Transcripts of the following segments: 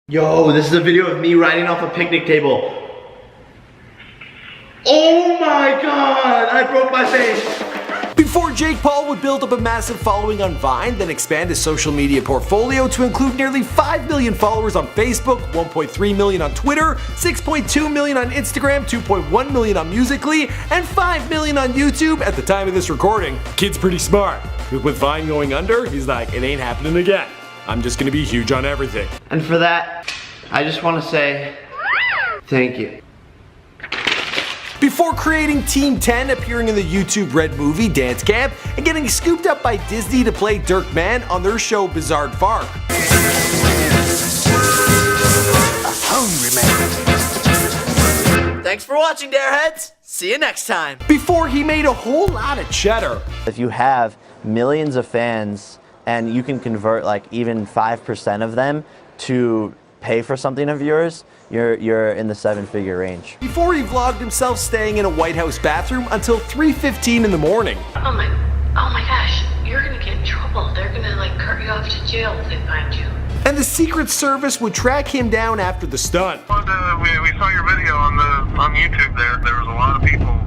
Yo, this is a video of me riding off a picnic table. Oh my god, I broke my face. Before Jake Paul would build up a massive following on Vine, then expand his social media portfolio to include nearly 5 million followers on Facebook, 1.3 million on Twitter, 6.2 million on Instagram, 2.1 million on Musical.ly, and 5 million on YouTube at the time of this recording. Kid's pretty smart. With Vine going under, he's like, it ain't happening again. I'm just gonna be huge on everything. And for that, I just want to say thank you. Before creating Team 10, appearing in the YouTube Red movie Dance Camp, and getting scooped up by Disney to play Dirk Mann on their show Bizarre Farm. Thanks for watching, Dareheads. See you next time. Before he made a whole lot of cheddar. If you have millions of fans and you can convert like even 5% of them to pay for something of yours, you're in the 7-figure range. Before he vlogged himself staying in a White House bathroom until 3:15 in the morning. Oh my gosh, you're gonna get in trouble. They're gonna like cart you off to jail if they find you. And the Secret Service would track him down after the stunt. We saw your video on YouTube there. There was a lot of people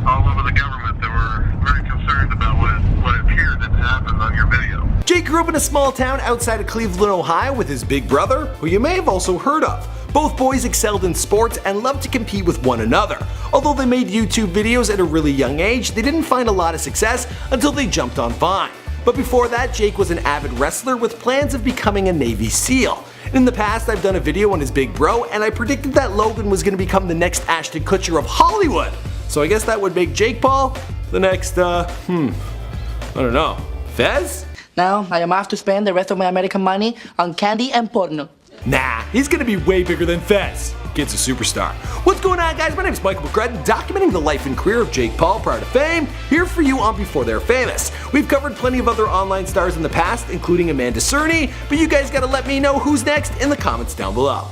all over the government that were very concerned about what appeared to happen on your video. Jake grew up in a small town outside of Cleveland, Ohio with his big brother, who you may have also heard of. Both boys excelled in sports and loved to compete with one another. Although they made YouTube videos at a really young age, they didn't find a lot of success until they jumped on Vine. But before that, Jake was an avid wrestler with plans of becoming a Navy SEAL. In the past, I've done a video on his big bro, and I predicted that Logan was going to become the next Ashton Kutcher of Hollywood. So I guess that would make Jake Paul the next, I don't know, Fez? Now, I am off to spend the rest of my American money on candy and porno. Nah, he's gonna be way bigger than Fez. Kid's a superstar. What's going on, guys? My name is Michael McCrudden, documenting the life and career of Jake Paul prior to fame, here for you on Before They're Famous. We've covered plenty of other online stars in the past, including Amanda Cerny, but you guys gotta let me know who's next in the comments down below.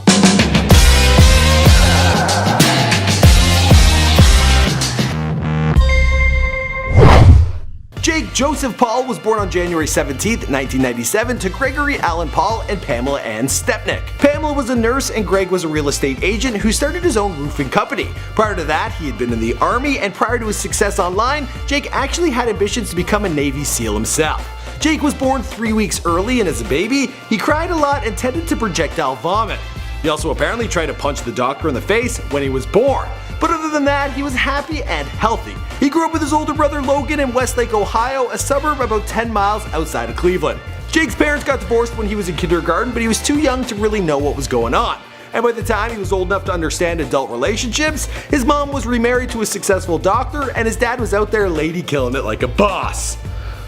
Jake Joseph Paul was born on January 17, 1997 to Gregory Allen Paul and Pamela Ann Stepnick. Pamela was a nurse and Greg was a real estate agent who started his own roofing company. Prior to that, he had been in the Army, and prior to his success online, Jake actually had ambitions to become a Navy SEAL himself. Jake was born 3 weeks early, and as a baby, he cried a lot and tended to projectile vomit. He also apparently tried to punch the doctor in the face when he was born. But other than that, he was happy and healthy. He grew up with his older brother Logan in Westlake, Ohio, a suburb about 10 miles outside of Cleveland. Jake's parents got divorced when he was in kindergarten, but he was too young to really know what was going on. And by the time he was old enough to understand adult relationships, his mom was remarried to a successful doctor, and his dad was out there lady killing it like a boss.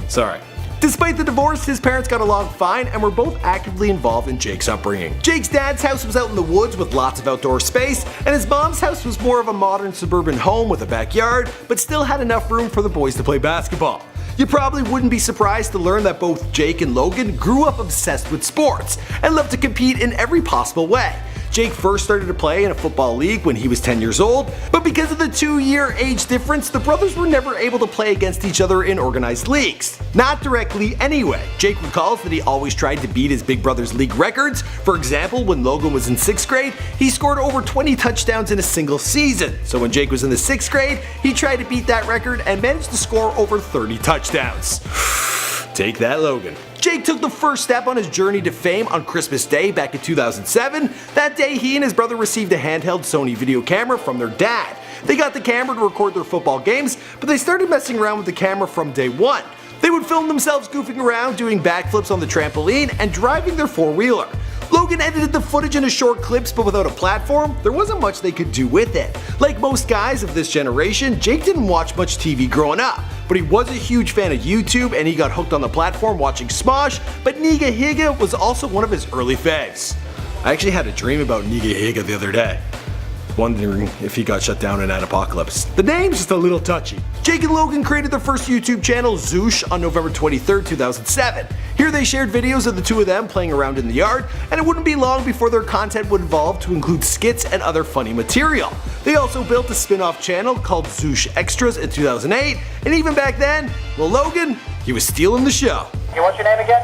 Sorry. Despite the divorce, his parents got along fine and were both actively involved in Jake's upbringing. Jake's dad's house was out in the woods with lots of outdoor space, and his mom's house was more of a modern suburban home with a backyard, but still had enough room for the boys to play basketball. You probably wouldn't be surprised to learn that both Jake and Logan grew up obsessed with sports and loved to compete in every possible way. Jake first started to play in a football league when he was 10 years old, but because of the 2-year age difference, the brothers were never able to play against each other in organized leagues. Not directly anyway. Jake recalls that he always tried to beat his big brother's league records. For example, when Logan was in 6th grade, he scored over 20 touchdowns in a single season. So when Jake was in the 6th grade, he tried to beat that record and managed to score over 30 touchdowns. Take that, Logan. Jake took the first step on his journey to fame on Christmas Day back in 2007. That day, he and his brother received a handheld Sony video camera from their dad. They got the camera to record their football games, but they started messing around with the camera from day one. They would film themselves goofing around, doing backflips on the trampoline, and driving their four-wheeler. Logan edited the footage into short clips, but without a platform, there wasn't much they could do with it. Like most guys of this generation, Jake didn't watch much TV growing up, but he was a huge fan of YouTube and he got hooked on the platform watching Smosh, but Niga Higa was also one of his early faves. I actually had a dream about Niga Higa the other day, wondering if he got shut down in Adpocalypse. The name's just a little touchy. Jake and Logan created their first YouTube channel, Zoosh, on November 23, 2007. Here they shared videos of the two of them playing around in the yard, and it wouldn't be long before their content would evolve to include skits and other funny material. They also built a spin-off channel called Zoosh Extras in 2008, and even back then, well, Logan, he was stealing the show. Hey, what's your name again?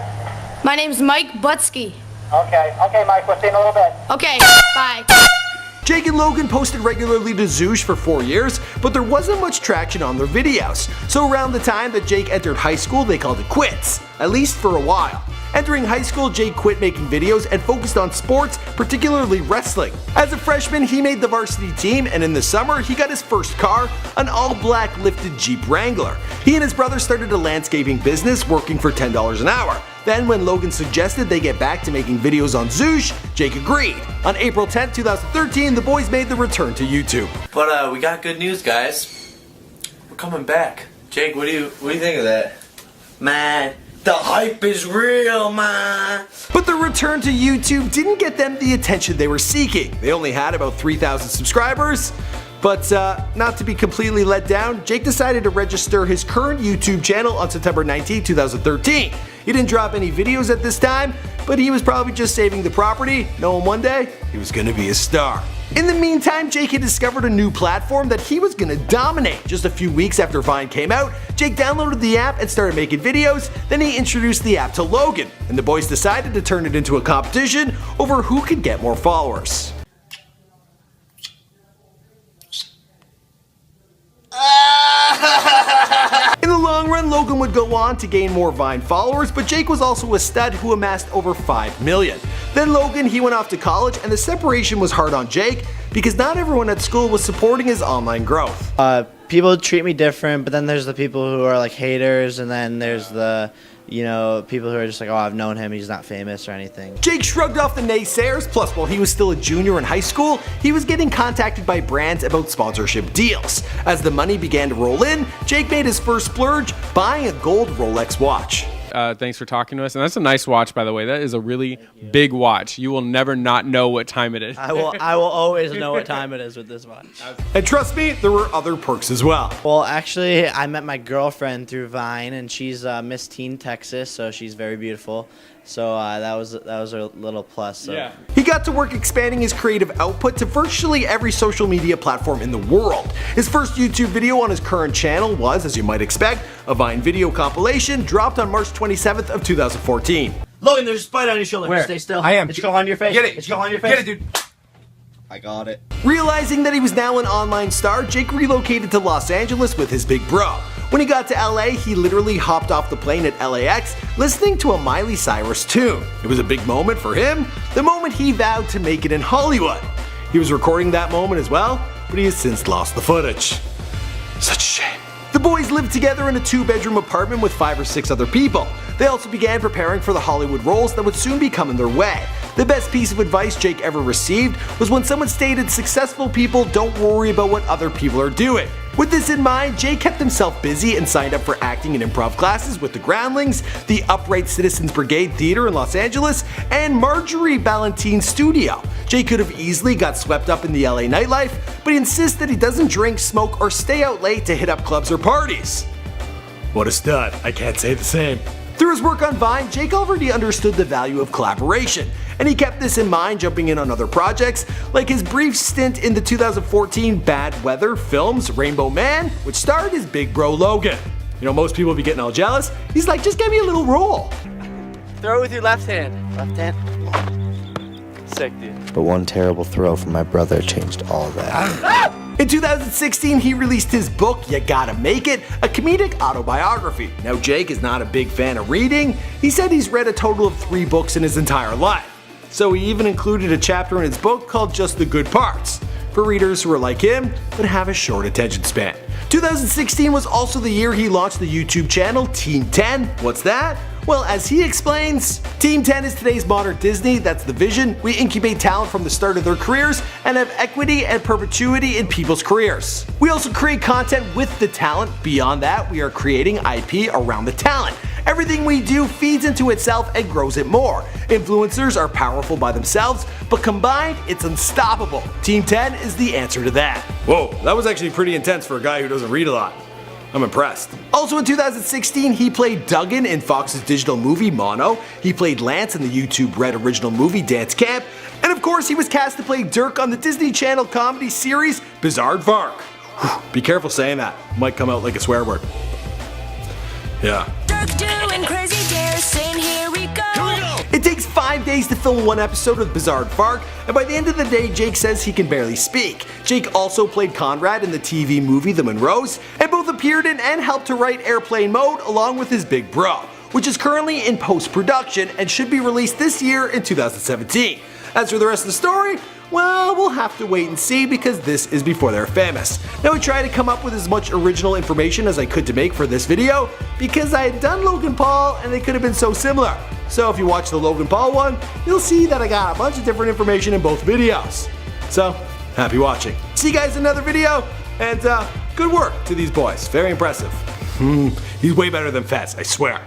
My name's Mike Butsky. Okay, Mike, we'll see you in a little bit. Okay, bye. Jake and Logan posted regularly to Zoosh for 4 years, but there wasn't much traction on their videos. So around the time that Jake entered high school, they called it quits, at least for a while. Entering high school, Jake quit making videos and focused on sports, particularly wrestling. As a freshman, he made the varsity team, and in the summer, he got his first car, an all-black lifted Jeep Wrangler. He and his brother started a landscaping business, working for $10 an hour. Then when Logan suggested they get back to making videos on Zoosh, Jake agreed. On April 10, 2013, the boys made the return to YouTube. But we got good news, guys. We're coming back. Jake, what do you think of that? Man, the hype is real, man. But the return to YouTube didn't get them the attention they were seeking. They only had about 3,000 subscribers. But not to be completely let down, Jake decided to register his current YouTube channel on September 19, 2013. He didn't drop any videos at this time, but he was probably just saving the property, knowing one day he was gonna be a star. In the meantime, Jake had discovered a new platform that he was gonna dominate. Just a few weeks after Vine came out, Jake downloaded the app and started making videos. Then he introduced the app to Logan, and the boys decided to turn it into a competition over who could get more followers. In the long run, Logan would go on to gain more Vine followers, but Jake was also a stud who amassed over 5 million. Then Logan, he went off to college, and the separation was hard on Jake because not everyone at school was supporting his online growth. People treat me different, but then there's the people who are like haters, and then there's the, you know, people who are just like, oh, I've known him, he's not famous or anything. Jake shrugged off the naysayers, plus while he was still a junior in high school, he was getting contacted by brands about sponsorship deals. As the money began to roll in, Jake made his first splurge, buying a gold Rolex watch. Thanks for talking to us. And that's a nice watch, by the way. That is a really big watch. You will never not know what time it is. I will always know what time it is with this watch. And trust me, there were other perks as well. Well, actually, I met my girlfriend through Vine, and she's Miss Teen Texas, so she's very beautiful. So that was a little plus. So. Yeah. He got to work expanding his creative output to virtually every social media platform in the world. His first YouTube video on his current channel was, as you might expect, a Vine video compilation dropped on March 27th of 2014. Logan, there's a spider on your shoulder. Where? Stay still. I am. It's going on your face. Get it. It's going on your face. Get it, dude. I got it. Realizing that he was now an online star, Jake relocated to Los Angeles with his big bro. When he got to LA, he literally hopped off the plane at LAX listening to a Miley Cyrus tune. It was a big moment for him, the moment he vowed to make it in Hollywood. He was recording that moment as well, but he has since lost the footage. Such a shame. The boys lived together in a 2-bedroom apartment with 5 or 6 other people. They also began preparing for the Hollywood roles that would soon be coming their way. The best piece of advice Jake ever received was when someone stated, "Successful people don't worry about what other people are doing." With this in mind, Jake kept himself busy and signed up for acting and improv classes with the Groundlings, the Upright Citizens Brigade Theater in Los Angeles, and Marjorie Ballantyne's studio. Jake could have easily got swept up in the LA nightlife, but he insists that he doesn't drink, smoke, or stay out late to hit up clubs or parties. What a stud, I can't say the same. Through his work on Vine, Jake already understood the value of collaboration, and he kept this in mind jumping in on other projects, like his brief stint in the 2014 Bad Weather films Rainbow Man, which starred his big bro Logan. You know, most people would be getting all jealous. He's like, just give me a little roll. Throw it with your left hand. Left hand. Sick, dude. But one terrible throw from my brother changed all that. In 2016, he released his book, You Gotta Make It, a comedic autobiography. Now, Jake is not a big fan of reading. He said he's read a total of 3 books in his entire life. So he even included a chapter in his book called Just the Good Parts, for readers who are like him, but have a short attention span. 2016 was also the year he launched the YouTube channel Team 10. What's that? Well, as he explains, Team 10 is today's modern Disney. That's the vision. We incubate talent from the start of their careers and have equity and perpetuity in people's careers. We also create content with the talent. Beyond that, we are creating IP around the talent. Everything we do feeds into itself and grows it more. Influencers are powerful by themselves, but combined, it's unstoppable. Team 10 is the answer to that. Whoa, that was actually pretty intense for a guy who doesn't read a lot. I'm impressed. Also in 2016, he played Duggan in Fox's digital movie Mono. He played Lance in the YouTube Red original movie Dance Camp. And of course, he was cast to play Dirk on the Disney Channel comedy series Bizarre Vark. Be careful saying that. Might come out like a swear word. Yeah. Dirk doing crazy dares, saying here we go. It takes 5 5 days to film one episode of Bizarre Fark, and by the end of the day, Jake says he can barely speak. Jake also played Conrad in the TV movie The Monroes, and both appeared in and helped to write Airplane Mode along with his big bro, which is currently in post-production and should be released this year in 2017. As for the rest of the story, well, we'll have to wait and see because this is before they're famous. Now I tried to come up with as much original information as I could to make for this video because I had done Logan Paul and they could have been so similar. So if you watch the Logan Paul one, you'll see that I got a bunch of different information in both videos. So, happy watching. See you guys in another video, and good work to these boys. Very impressive. He's way better than Fez, I swear.